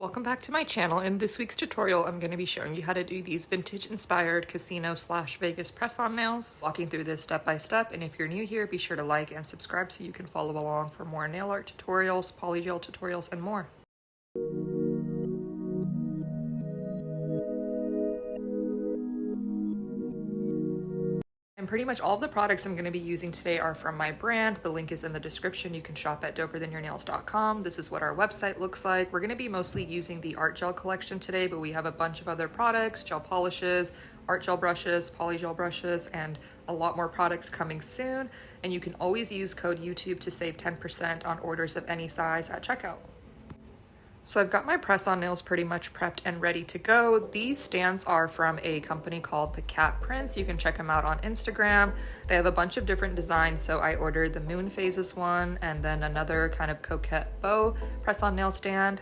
Welcome back to my channel. In this week's tutorial, I'm going to be showing you how to do these vintage inspired casino/Vegas press-on nails, walking through this step by step. And if you're new here, be sure to like and subscribe so you can follow along for more nail art tutorials, polygel tutorials, and more. And pretty much all of the products I'm going to be using today are from my brand. The link is in the description. You can shop at doperthanyournails.com. This is what our website looks like. We're going to be mostly using the art gel collection today, but we have a bunch of other products, gel polishes, art gel brushes, polygel brushes, and a lot more products coming soon. And you can always use code YouTube to save 10% on orders of any size at checkout. So I've got my press-on nails pretty much prepped and ready to go. These stands are from a company called The Cat Prints. You can check them out on Instagram. They have a bunch of different designs. So I ordered the Moon Phases one and then another kind of coquette bow press-on nail stand.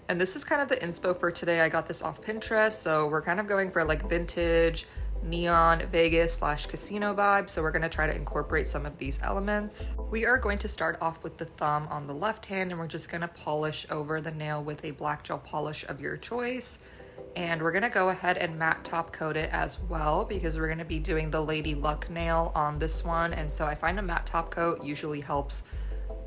And this is kind of the inspo for today. I got this off Pinterest. So we're kind of going for like vintage, neon Vegas/casino vibe, so we're going to try to incorporate some of these elements. We are going to start off with the thumb on the left hand, and we're just going to polish over the nail with a black gel polish of your choice. And we're going to go ahead and matte top coat it as well, because we're going to be doing the Lady Luck nail on this one. And so I find a matte top coat usually helps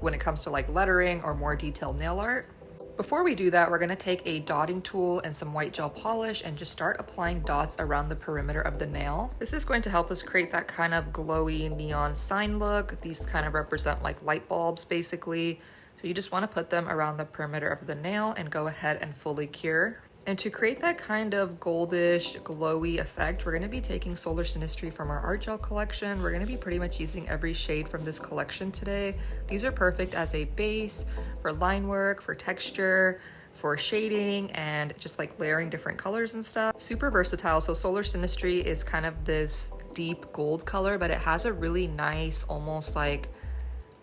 when it comes to like lettering or more detailed nail art. Before we do that, we're going to take a dotting tool and some white gel polish and just start applying dots around the perimeter of the nail. This is going to help us create that kind of glowy neon sign look. These kind of represent like light bulbs basically. So you just want to put them around the perimeter of the nail and go ahead and fully cure. And to create that kind of goldish, glowy effect, we're going to be taking Solar Synastry from our art gel collection. We're going to be pretty much using every shade from this collection today. These are perfect as a base for line work, for texture, for shading, and just like layering different colors and stuff. Super versatile. So Solar Synastry is kind of this deep gold color, but it has a really nice, almost like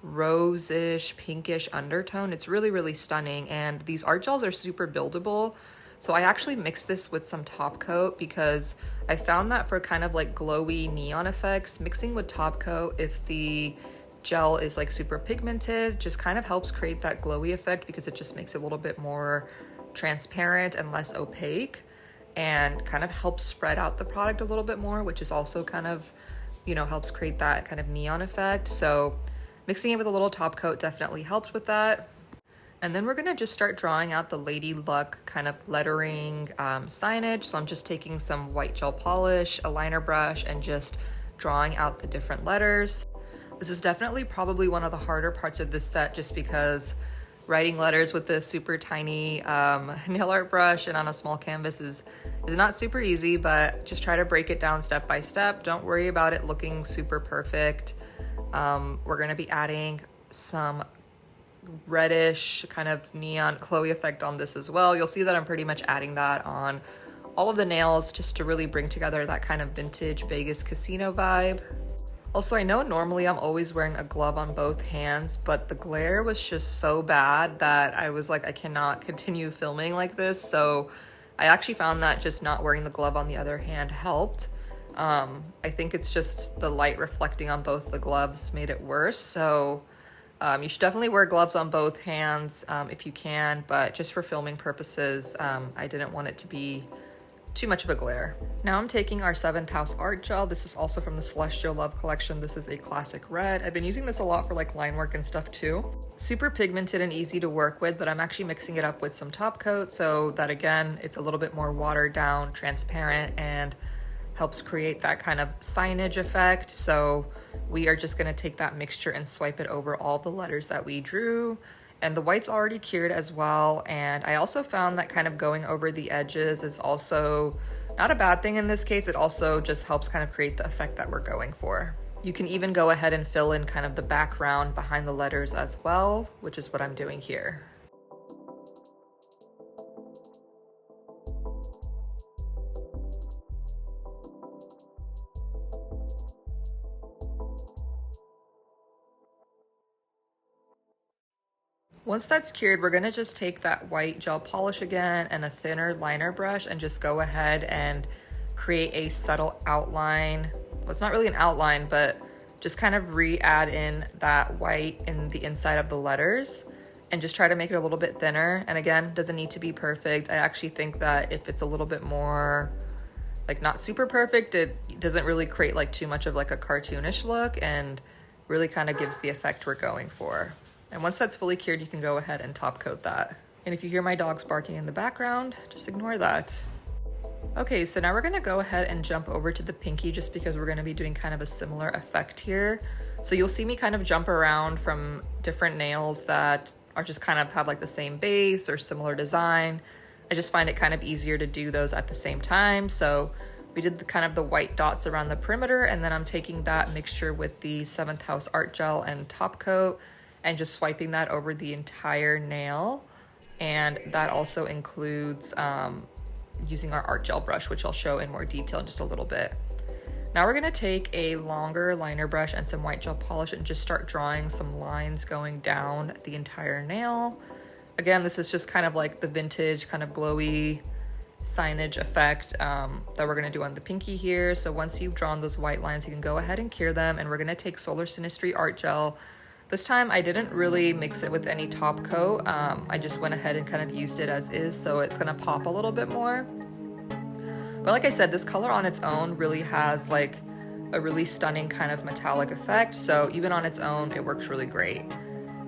rose-ish, pinkish undertone. It's really, really stunning. And these art gels are super buildable. So I actually mixed this with some top coat because I found that for kind of like glowy neon effects, mixing with top coat, if the gel is like super pigmented, just kind of helps create that glowy effect because it just makes it a little bit more transparent and less opaque and kind of helps spread out the product a little bit more, which is also kind of, you know, helps create that kind of neon effect. So mixing it with a little top coat definitely helped with that. And then we're gonna just start drawing out the Lady Luck kind of lettering signage. So I'm just taking some white gel polish, a liner brush, and just drawing out the different letters. This is definitely probably one of the harder parts of this set just because writing letters with this super tiny nail art brush and on a small canvas is not super easy, but just try to break it down step by step. Don't worry about it looking super perfect. We're gonna be adding some reddish kind of neon glowy effect on this as well. You'll see that I'm pretty much adding that on all of the nails just to really bring together that kind of vintage Vegas casino vibe. Also, I know normally I'm always wearing a glove on both hands, but the glare was just so bad that I was like, I cannot continue filming like this. So I actually found that just not wearing the glove on the other hand helped. I think it's just the light reflecting on both the gloves made it worse. So you should definitely wear gloves on both hands if you can, but just for filming purposes, I didn't want it to be too much of a glare. Now I'm taking our 7th House art gel. This is also from the Celestial Love collection. This is a classic red. I've been using this a lot for like line work and stuff too. Super pigmented and easy to work with, but I'm actually mixing it up with some top coat so that again, it's a little bit more watered down, transparent, and helps create that kind of signage effect. So we are just gonna take that mixture and swipe it over all the letters that we drew. And the white's already cured as well. And I also found that kind of going over the edges is also not a bad thing in this case. It also just helps kind of create the effect that we're going for. You can even go ahead and fill in kind of the background behind the letters as well, which is what I'm doing here. Once that's cured, we're gonna just take that white gel polish again and a thinner liner brush and just go ahead and create a subtle outline. Well, it's not really an outline, but just kind of re-add in that white in the inside of the letters. and just try to make it a little bit thinner. And again, doesn't need to be perfect. I actually think that if it's a little bit more like not super perfect, it doesn't really create like too much of like a cartoonish look and really kind of gives the effect we're going for. And once that's fully cured, you can go ahead and top coat that. And if you hear my dogs barking in the background, just ignore that. Okay, so now we're gonna go ahead and jump over to the pinky just because we're gonna be doing kind of a similar effect here. So you'll see me kind of jump around from different nails that are just kind of have like the same base or similar design. I just find it kind of easier to do those at the same time. So we did the kind of the white dots around the perimeter, and then I'm taking that mixture with the 7th House art gel and top coat and just swiping that over the entire nail. And that also includes using our art gel brush, which I'll show in more detail in just a little bit. Now we're gonna take a longer liner brush and some white gel polish and just start drawing some lines going down the entire nail. Again, this is just kind of like the vintage kind of glowy signage effect that we're gonna do on the pinky here. So once you've drawn those white lines, you can go ahead and cure them, and we're gonna take Solar Synastry art gel. This time I didn't really mix it with any top coat. I just went ahead and kind of used it as is, so it's gonna pop a little bit more. But like I said, this color on its own really has like a really stunning kind of metallic effect. So even on its own, it works really great.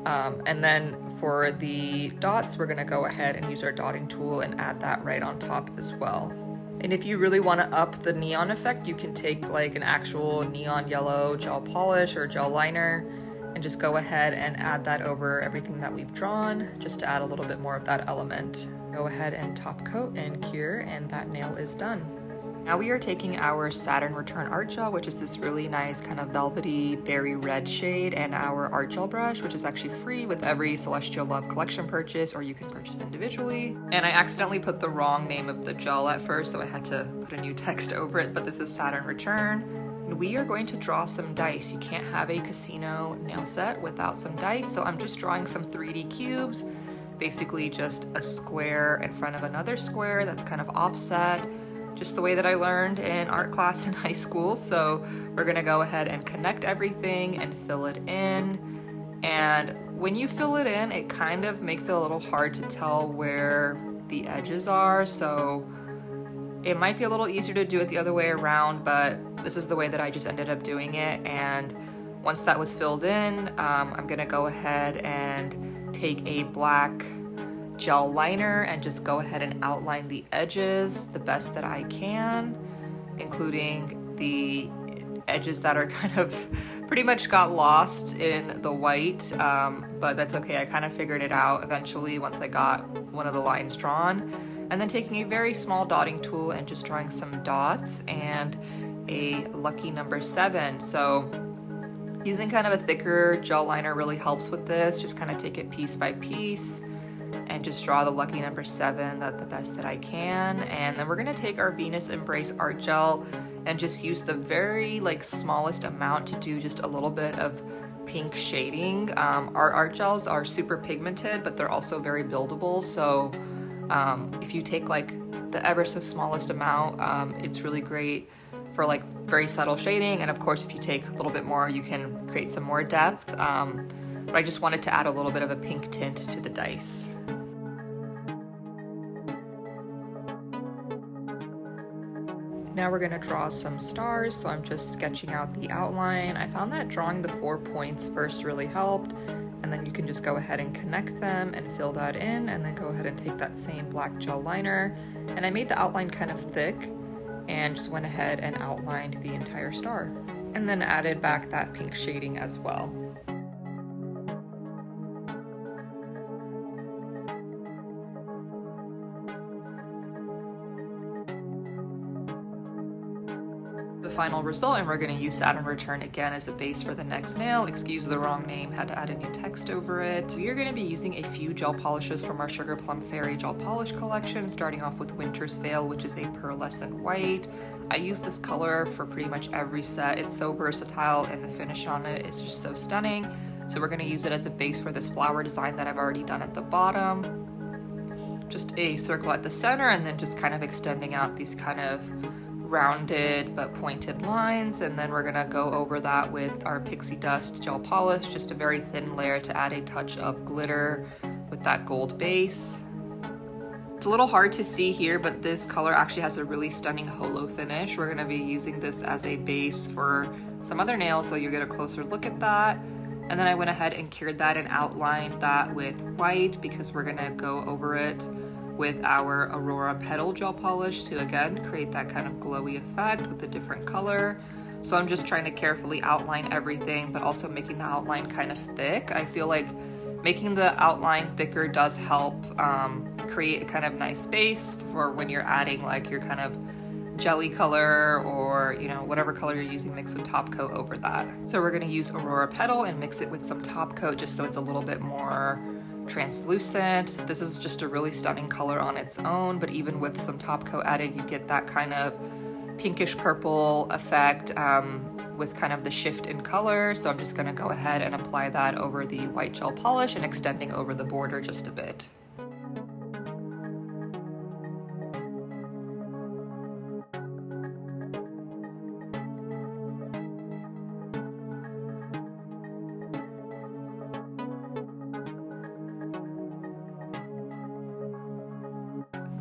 And then for the dots, we're gonna go ahead and use our dotting tool and add that right on top as well. And if you really wanna up the neon effect, you can take like an actual neon yellow gel polish or gel liner and just go ahead and add that over everything that we've drawn, just to add a little bit more of that element. Go ahead and top coat and cure, and that nail is done. Now we are taking our Saturn Return art gel, which is this really nice kind of velvety berry red shade, and our art gel brush, which is actually free with every Celestial Love collection purchase, or you can purchase individually. And I accidentally put the wrong name of the gel at first, so I had to put a new text over it, but this is Saturn Return. And we are going to draw some dice. You can't have a casino nail set without some dice, so I'm just drawing some 3D cubes, basically just a square in front of another square that's kind of offset, just the way that I learned in art class in high school. So we're gonna go ahead and connect everything and fill it in. And when you fill it in, it kind of makes it a little hard to tell where the edges are. So it might be a little easier to do it the other way around, but this is the way that I just ended up doing it. And once that was filled in, I'm gonna go ahead and take a black gel liner and just go ahead and outline the edges the best that I can, including the edges that are kind of pretty much got lost in the white, but that's okay. I kind of figured it out eventually once I got one of the lines drawn. And then taking a very small dotting tool and just drawing some dots and a lucky number 7. So using kind of a thicker gel liner really helps with this. Just kind of take it piece by piece and just draw the lucky number 7 the best that I can. And then we're gonna take our Venus Embrace art gel and just use the very like smallest amount to do just a little bit of pink shading. Our art gels are super pigmented, but they're also very buildable. So if you take like the ever so smallest amount, it's really great for like very subtle shading. And of course, if you take a little bit more, you can create some more depth. But I just wanted to add a little bit of a pink tint to the dice. Now we're gonna draw some stars, so I'm just sketching out the outline. I found that drawing the 4 points first really helped, and then you can just go ahead and connect them and fill that in, and then go ahead and take that same black gel liner. And I made the outline kind of thick and just went ahead and outlined the entire star, and then added back that pink shading as well. The final result, and we're going to use Saturn Return again as a base for the next nail. Excuse the wrong name, had to add a new text over it. We are going to be using a few gel polishes from our Sugar Plum Fairy gel polish collection, starting off with Winter's Veil, which is a pearlescent white. I use this color for pretty much every set. It's so versatile, and the finish on it is just so stunning. So we're going to use it as a base for this flower design that I've already done at the bottom. Just a circle at the center, and then just kind of extending out these kind of rounded but pointed lines. And then we're gonna go over that with our Pixie Dust gel polish, just a very thin layer to add a touch of glitter with that gold base. It's a little hard to see here, but this color actually has a really stunning holo finish. We're gonna be using this as a base for some other nails, so you get a closer look at that. And then I went ahead and cured that and outlined that with white because we're gonna go over it with our Aurora Petal gel polish to again create that kind of glowy effect with a different color. So I'm just trying to carefully outline everything, but also making the outline kind of thick. I feel like making the outline thicker does help create a kind of nice base for when you're adding like your kind of jelly color or, you know, whatever color you're using mixed with top coat over that. So we're gonna use Aurora Petal and mix it with some top coat just so it's a little bit more translucent. This is just a really stunning color on its own, but even with some top coat added, you get that kind of pinkish purple effect with kind of the shift in color. So I'm just gonna go ahead and apply that over the white gel polish and extending over the border just a bit.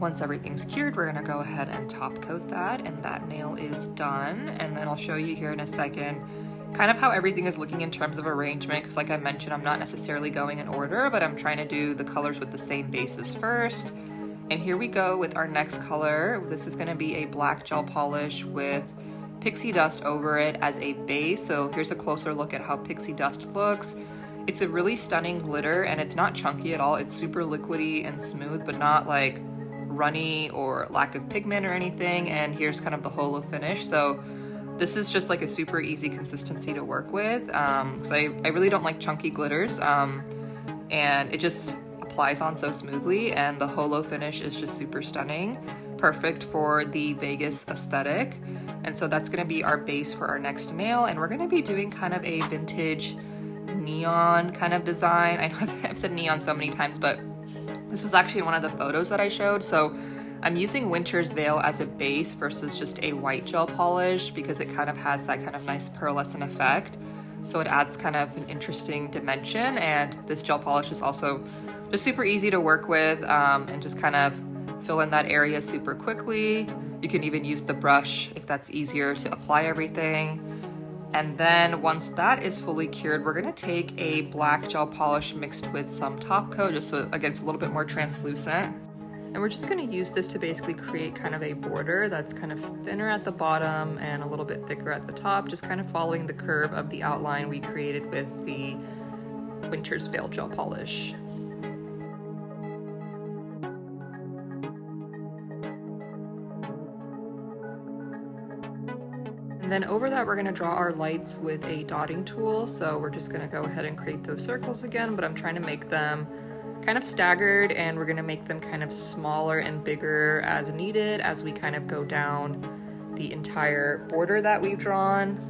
Once everything's cured, we're gonna go ahead and top coat that, and that nail is done. And then I'll show you here in a second kind of how everything is looking in terms of arrangement, because like I mentioned, I'm not necessarily going in order, but I'm trying to do the colors with the same bases first. And here we go with our next color. This is gonna be a black gel polish with pixie dust over it as a base. So here's a closer look at how pixie dust looks. It's a really stunning glitter and it's not chunky at all. It's super liquidy and smooth, but not like runny or lack of pigment or anything. And here's kind of the holo finish. So this is just like a super easy consistency to work with. So I really don't like chunky glitters, and it just applies on so smoothly, and the holo finish is just super stunning, perfect for the Vegas aesthetic. And so that's gonna be our base for our next nail, and we're gonna be doing kind of a vintage neon kind of design. I know I've said neon so many times, but this was actually one of the photos that I showed. So I'm using Winter's Veil as a base versus just a white gel polish because it kind of has that kind of nice pearlescent effect. So it adds kind of an interesting dimension, and this gel polish is also just super easy to work with and just kind of fill in that area super quickly. You can even use the brush if that's easier to apply everything. And then once that is fully cured, we're gonna take a black gel polish mixed with some top coat, just so again, it's a little bit more translucent. And we're just gonna use this to basically create kind of a border that's kind of thinner at the bottom and a little bit thicker at the top, just kind of following the curve of the outline we created with the Winter's Veil gel polish. And then over that, we're gonna draw our lights with a dotting tool. So we're just gonna go ahead and create those circles again, but I'm trying to make them kind of staggered, and we're gonna make them kind of smaller and bigger as needed as we kind of go down the entire border that we've drawn.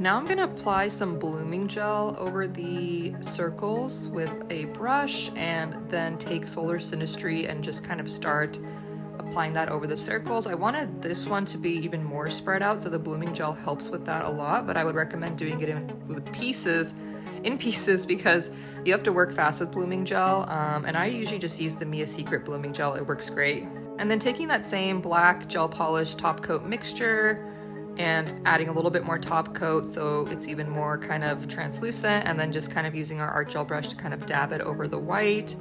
Now I'm gonna apply some blooming gel over the circles with a brush, and then take Solar Synastry and just kind of start applying that over the circles. I wanted this one to be even more spread out, so the blooming gel helps with that a lot, but I would recommend doing it in pieces because you have to work fast with blooming gel, and I usually just use the Mia Secret blooming gel. It works great. And then taking that same black gel polish top coat mixture and adding a little bit more top coat so it's even more kind of translucent, and then just kind of using our art gel brush to kind of dab it over the white.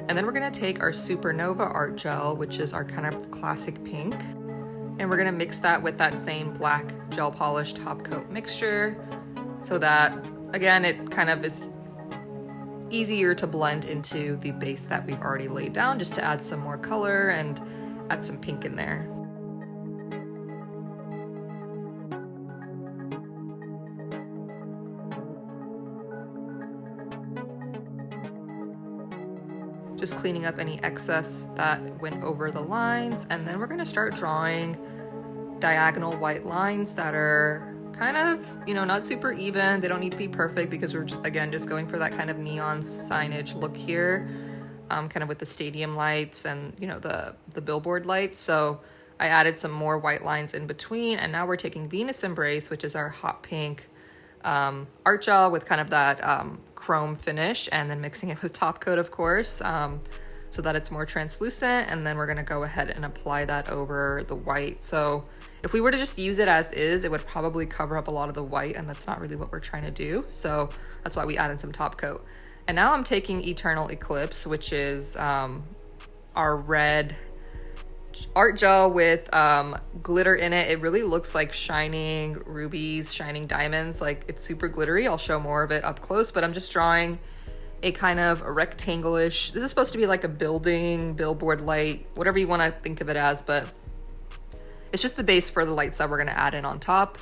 And then we're gonna take our Supernova art gel, which is our kind of classic pink, and we're gonna mix that with that same black gel polish top coat mixture so that, again, it kind of is easier to blend into the base that we've already laid down, just to add some more color and add some pink in there. Just cleaning up any excess that went over the lines, and then we're gonna start drawing diagonal white lines that are kind of, you know, not super even. They don't need to be perfect because we're, again, just going for that kind of neon signage look here. kind of with the stadium lights and, you know, the billboard lights. So I added some more white lines in between, and now we're taking Venus Embrace, which is our hot pink art gel with kind of that chrome finish, and then mixing it with top coat, of course, so that it's more translucent. And then we're gonna go ahead and apply that over the white. So if we were to just use it as is, it would probably cover up a lot of the white, and that's not really what we're trying to do. So that's why we added some top coat. And now I'm taking Eternal Eclipse, which is our red art gel with glitter in it. It really looks like shining rubies, shining diamonds. Like, it's super glittery. I'll show more of it up close, but I'm just drawing a kind of a rectangle-ish. This is supposed to be like a building, billboard light, whatever you want to think of it as, but it's just the base for the lights that we're going to add in on top.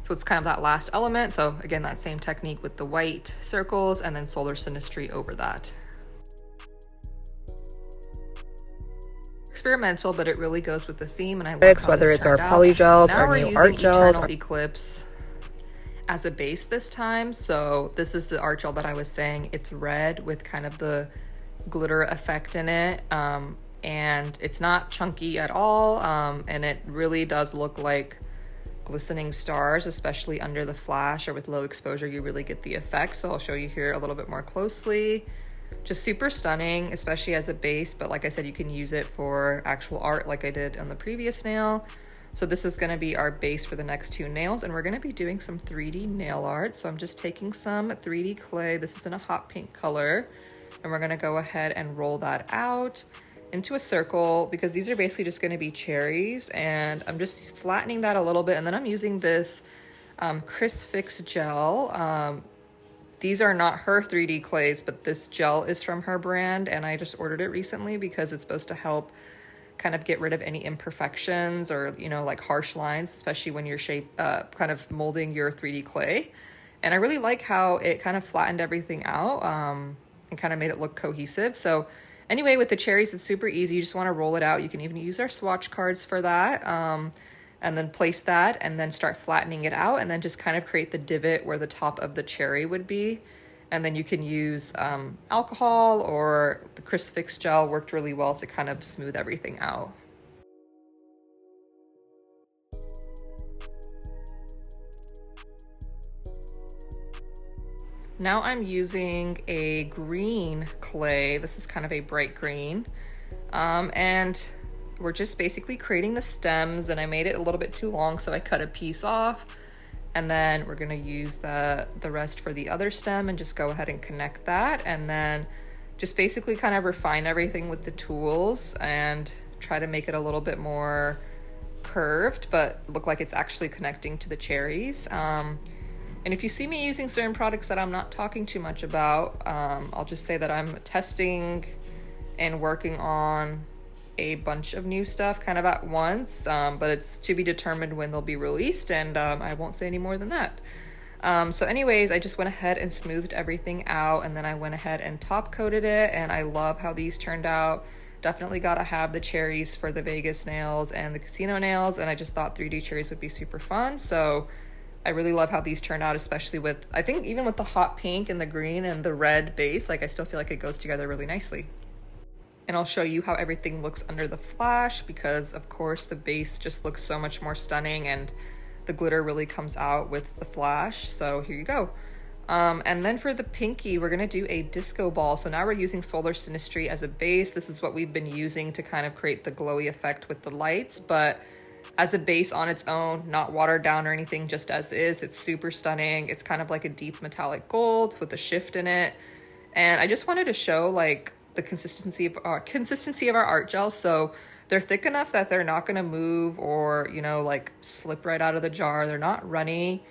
So it's kind of that last element. So again, that same technique with the white circles and then solar synastry over that. Experimental, but it really goes with the theme, and I love how whether this it's our turned poly out. gels, Now our we're new using art gels, Eternal Eclipse as a base this time. So this is the art gel that I was saying. It's red with kind of the glitter effect in it, and it's not chunky at all, and it really does look like glistening stars, especially under the flash or with low exposure. You really get the effect. So I'll show you here a little bit more closely. Just super stunning, especially as a base, but like I said, you can use it for actual art like I did on the previous nail. So this is going to be our base for the next two nails, and we're going to be doing some 3D nail art. So I'm just taking some 3D clay. This is in a hot pink color, and we're going to go ahead and roll that out into a circle, because these are basically just going to be cherries, and I'm just flattening that a little bit. And then I'm using this Crisp Fix gel. These are not her 3D clays, but this gel is from her brand, and I just ordered it recently because it's supposed to help kind of get rid of any imperfections or, you know, like harsh lines, especially when you're kind of molding your 3D clay. And I really like how it kind of flattened everything out and kind of made it look cohesive. So anyway, with the cherries, it's super easy. You just want to roll it out. You can even use our swatch cards for that. And then place that and then start flattening it out, and then just kind of create the divot where the top of the cherry would be. And then you can use alcohol, or the Crisp Fix gel worked really well to kind of smooth everything out. Now I'm using a green clay. This is kind of a bright green. And we're just basically creating the stems, and I made it a little bit too long, so I cut a piece off. And then we're gonna use the rest for the other stem and just go ahead and connect that. And then just basically kind of refine everything with the tools and try to make it a little bit more curved, but look like it's actually connecting to the cherries. And if you see me using certain products that I'm not talking too much about, I'll just say that I'm testing and working on a bunch of new stuff kind of at once, but it's to be determined when they'll be released, and I won't say any more than that. So anyways, I just went ahead and smoothed everything out, and then I went ahead and top coated it, and I love how these turned out. Definitely gotta have the cherries for the Vegas nails and the casino nails, and I just thought 3D cherries would be super fun. So I really love how these turned out, especially with, I think even with the hot pink and the green and the red base, like I still feel like it goes together really nicely. And I'll show you how everything looks under the flash, because of course the base just looks so much more stunning and the glitter really comes out with the flash. So here you go. And then for the pinky, we're gonna do a disco ball. So now we're using solar synastry as a base. This is what we've been using to kind of create the glowy effect with the lights, but as a base on its own, not watered down or anything, just as is. It's super stunning. It's kind of like a deep metallic gold with a shift in it. And I just wanted to show like the consistency of our art gels. So they're thick enough that they're not going to move or, you know, like slip right out of the jar. They're not runny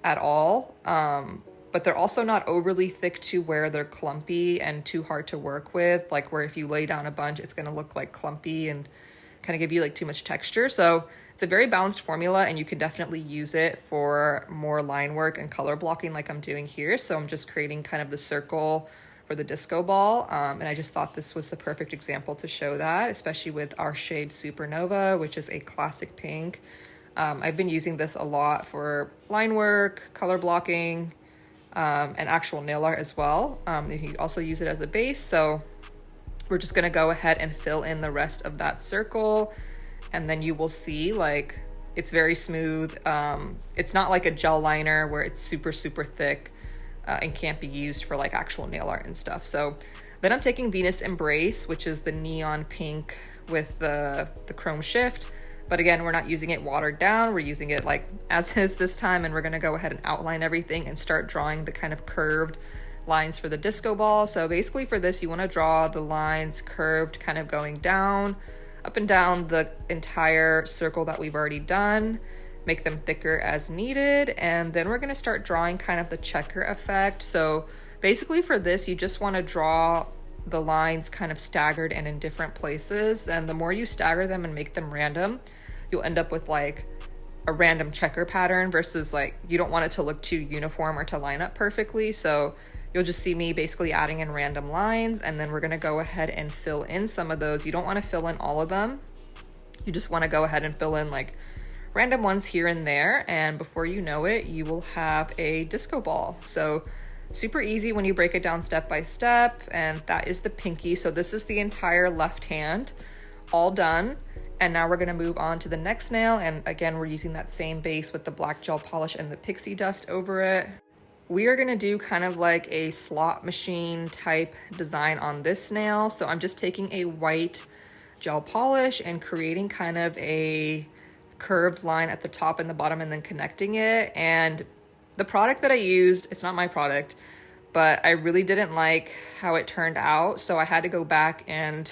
at all. But they're also not overly thick to where they're clumpy and too hard to work with. Like where if you lay down a bunch, it's going to look like clumpy and kind of give you like too much texture. So it's a very balanced formula, and you can definitely use it for more line work and color blocking like I'm doing here. So I'm just creating kind of the circle for the disco ball, and I just thought this was the perfect example to show that, especially with our shade Supernova, which is a classic pink. I've been using this a lot for line work, color blocking, and actual nail art as well. You can also use it as a base. So We're just gonna go ahead and fill in the rest of that circle, and then you will see like it's very smooth. It's not like a gel liner where it's super thick and can't be used for like actual nail art and stuff. So then I'm taking Venus Embrace, which is the neon pink with the chrome shift. But again, we're not using it watered down. We're using it like as is this time, and we're gonna go ahead and outline everything and start drawing the kind of curved lines for the disco ball. So basically for this, you wanna draw the lines curved, kind of going down, up and down the entire circle that we've already done, make them thicker as needed. And then we're gonna start drawing kind of the checker effect. So basically for this, you just wanna draw the lines kind of staggered and in different places. And the more you stagger them and make them random, you'll end up with like a random checker pattern versus like, you don't want it to look too uniform or to line up perfectly. So you'll just see me basically adding in random lines, and then we're gonna go ahead and fill in some of those. You don't wanna fill in all of them. You just wanna go ahead and fill in like random ones here and there. And before you know it, you will have a disco ball. So super easy when you break it down step by step. And that is the pinky. So this is the entire left hand, all done. And now we're gonna move on to the next nail. And again, we're using that same base with the black gel polish and the pixie dust over it. We are gonna do kind of like a slot machine type design on this nail. So I'm just taking a white gel polish and creating kind of a curved line at the top and the bottom and then connecting it. And the product that I used, it's not my product, but I really didn't like how it turned out. So I had to go back and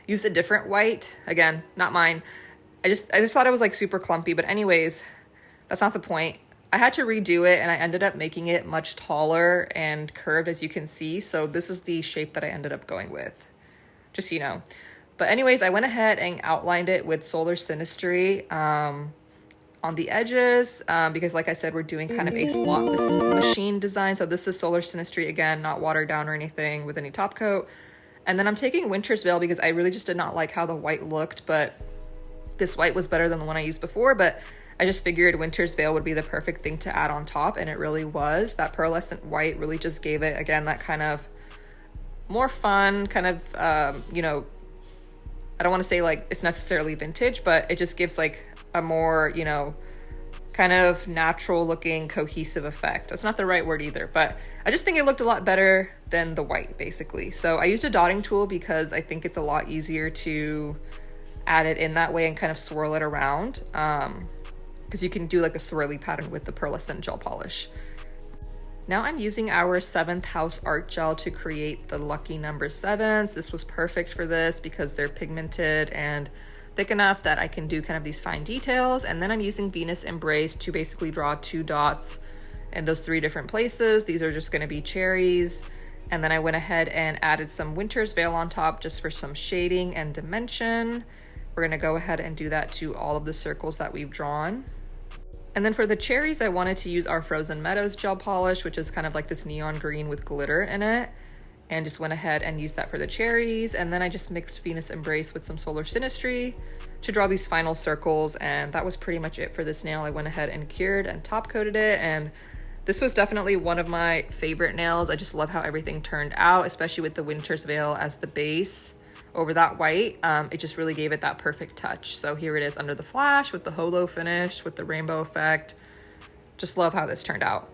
use a different white. Again, not mine. I just thought it was like super clumpy, but anyways, that's not the point. I had to redo it and I ended up making it much taller and curved, as you can see. So this is the shape that I ended up going with, just so you know. But anyways, I went ahead and outlined it with Solar Synastry on the edges because like I said, we're doing kind of a slot machine design. So this is Solar Synastry, again, not watered down or anything with any top coat. And then I'm taking Winter's Veil because I really just did not like how the white looked, but this white was better than the one I used before. But I just figured Winter's Veil would be the perfect thing to add on top, and it really was. That pearlescent white really just gave it, again, that kind of more fun, kind of, you know, I don't want to say like it's necessarily vintage, but it just gives like a more, you know, kind of natural looking cohesive effect. That's not the right word either, but I just think it looked a lot better than the white basically. So I used a dotting tool because I think it's a lot easier to add it in that way and kind of swirl it around. Because you can do like a swirly pattern with the pearlescent gel polish. Now I'm using our 7th House Art Gel to create the lucky number 7s. This was perfect for this because they're pigmented and thick enough that I can do kind of these fine details. And then I'm using Venus Embrace to basically draw 2 dots in those 3 different places. These are just gonna be cherries. And then I went ahead and added some Winter's Veil on top just for some shading and dimension. We're gonna go ahead and do that to all of the circles that we've drawn. And then for the cherries, I wanted to use our Frozen Meadows gel polish, which is kind of like this neon green with glitter in it, and just went ahead and used that for the cherries. And then I just mixed Venus Embrace with some Solar Synastry to draw these final circles, and that was pretty much it for this nail. I went ahead and cured and top coated it, and this was definitely one of my favorite nails. I just love how everything turned out, especially with the Winter's Veil as the base over that white. It just really gave it that perfect touch. So here it is under the flash with the holo finish with the rainbow effect. Just love how this turned out.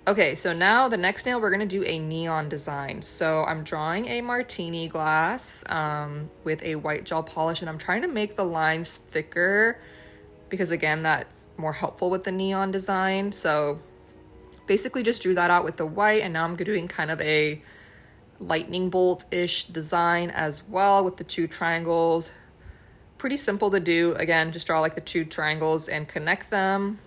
Okay, so now the next nail, we're gonna do a neon design. So I'm drawing a martini glass with a white gel polish, and I'm trying to make the lines thicker because again, that's more helpful with the neon design. So basically just drew that out with the white, and now I'm doing kind of a lightning bolt-ish design as well with the 2 triangles. Pretty simple to do. Again, just draw like the 2 triangles and connect them.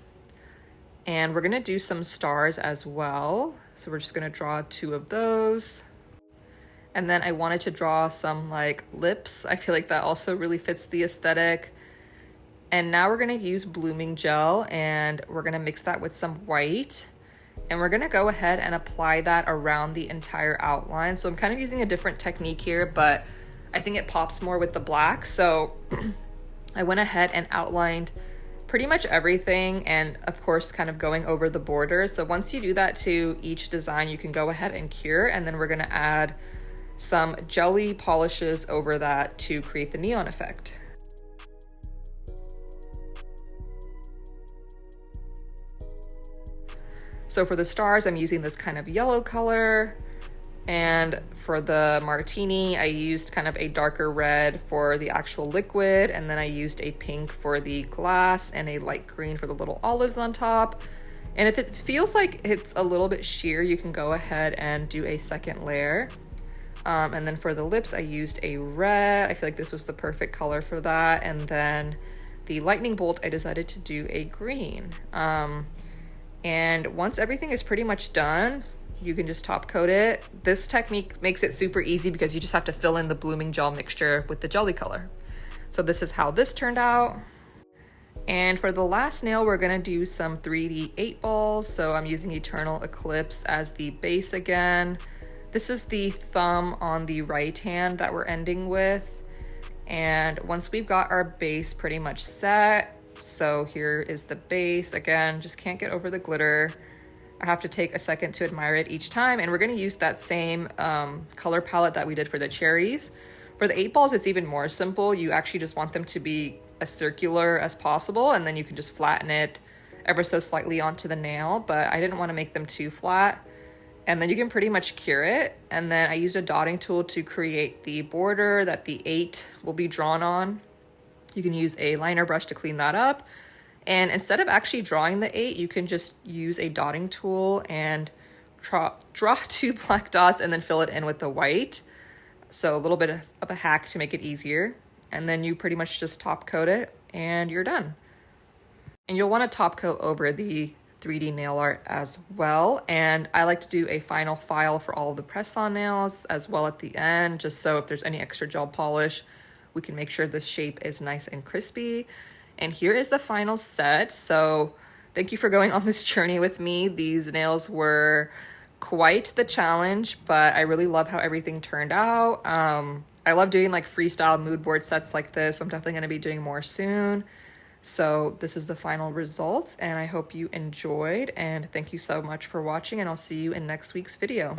And we're gonna do some stars as well. So we're just gonna draw 2 of those. And then I wanted to draw some like lips. I feel like that also really fits the aesthetic. And now we're gonna use blooming gel, and we're gonna mix that with some white. And we're gonna go ahead and apply that around the entire outline. So I'm kind of using a different technique here, but I think it pops more with the black. So I went ahead and outlined pretty much everything, and of course kind of going over the border. So once you do that to each design, you can go ahead and cure, and then we're gonna add some jelly polishes over that to create the neon effect. So for the stars, I'm using this kind of yellow color. And for the martini, I used kind of a darker red for the actual liquid. And then I used a pink for the glass and a light green for the little olives on top. And if it feels like it's a little bit sheer, you can go ahead and do a second layer. And then for the lips, I used a red. I feel like this was the perfect color for that. And then the lightning bolt, I decided to do a green. And once everything is pretty much done, you can just top coat it. This technique makes it super easy because you just have to fill in the blooming gel mixture with the jelly color. So this is how this turned out. And for the last nail, we're gonna do some 3D 8 balls. So I'm using Eternal Eclipse as the base again. This is the thumb on the right hand that we're ending with. And once we've got our base pretty much set, so here is the base. Again, just can't get over the glitter. I have to take a second to admire it each time. And we're gonna use that same color palette that we did for the cherries. For the 8 balls, it's even more simple. You actually just want them to be as circular as possible, and then you can just flatten it ever so slightly onto the nail, but I didn't wanna make them too flat. And then you can pretty much cure it. And then I used a dotting tool to create the border that the 8 will be drawn on. You can use a liner brush to clean that up. And instead of actually drawing the 8, you can just use a dotting tool and draw 2 black dots and then fill it in with the white. So a little bit of a hack to make it easier. And then you pretty much just top coat it and you're done. And you'll want to top coat over the 3D nail art as well. And I like to do a final file for all of the press-on nails as well at the end, just so if there's any extra gel polish, we can make sure this shape is nice and crispy. And here is the final set. So thank you for going on this journey with me. These nails were quite the challenge, but I really love how everything turned out. I love doing like freestyle mood board sets like this. So I'm definitely going to be doing more soon. So this is the final result, and I hope you enjoyed, and thank you so much for watching, and I'll see you in next week's video.